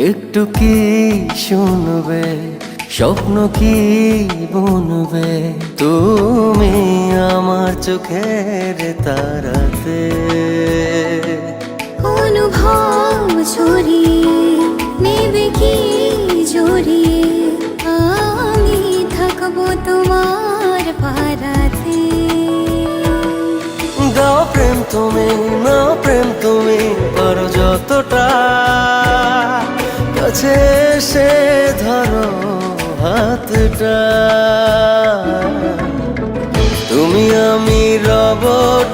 একটু কি শুনবে, স্বপ্ন কি বুনবে, তুমি আমার চোখের তারাতে। অনুভব ছড়িয়ে নেবে কি জড়িয়ে, আমি থাকবো তোমার পারাতে। গাও প্রেম তুমি, নাও প্রেম তুমি, পারো যতটা, কাছে এসে ধরো হাতটা। তুমি আমি রব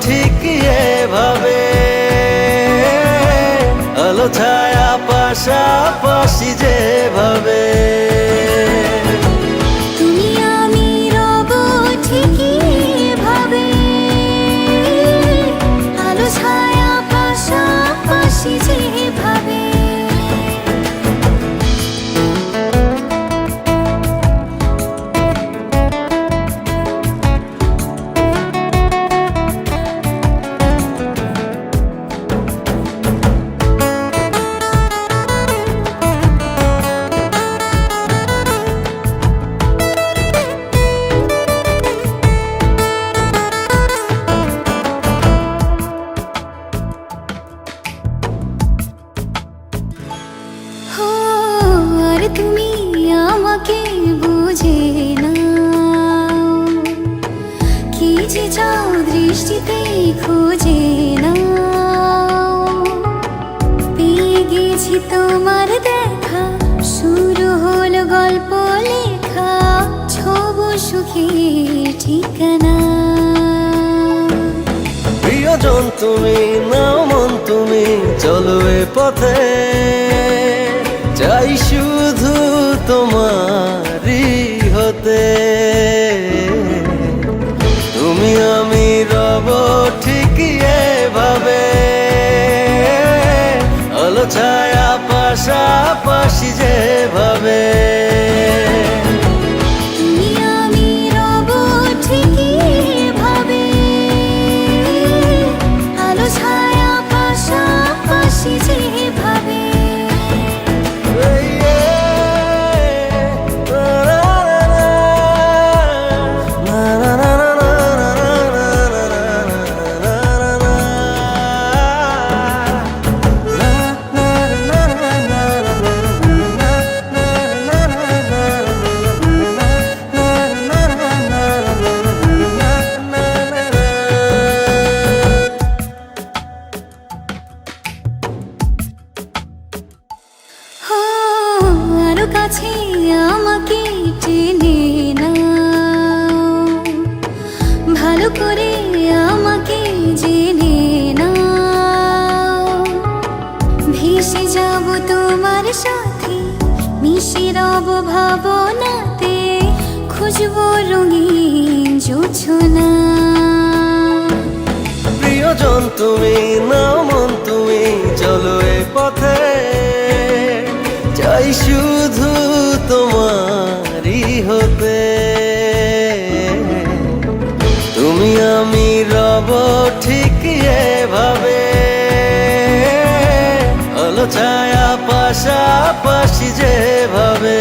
ঠিক এভাবে, আলো ছায়া পাশাপাশি যেভাবে। তুমি আমি রব ঠিকই এভাবে, আলো ছায়া পাশাপাশি যেভাবে। তুমি আমাকে বুঝে না, কি যে চাও দৃষ্টিতে খুঁজে না। পেয়ে গেছি তোমার দেখা, শুরু হলো গল্প লেখা, ছব সুখের ঠিকানা। প্রিয়জন তুমি, নাও মন তুমি, চলো এ পথে, চাই শুধু তোমারই হতে। তুমি আমি রব ঠিক এভাবে, আলো ছায়া পাশাপাশি যেভাবে। তুমি আমি রব ঠিকই এভাবে, আলো ছায়া পাশাপাশি যেভাবে। আরো কাছে আমাকে টেনে নাও, ভালো করে আমাকে জেনে নাও। ভেসে যাব তোমার সাথে, মিশে রব ভাবনাতে, খুঁজবো রঙিন জোছনা। প্রিয়জন তুমি, নাও মন তুমি, চলো এ পথে, চাই শুধু তোমারই হতে। তুমি আমি রব ঠিক এভাবে, আলো ছায়া পাশাপাশি যেভাবে।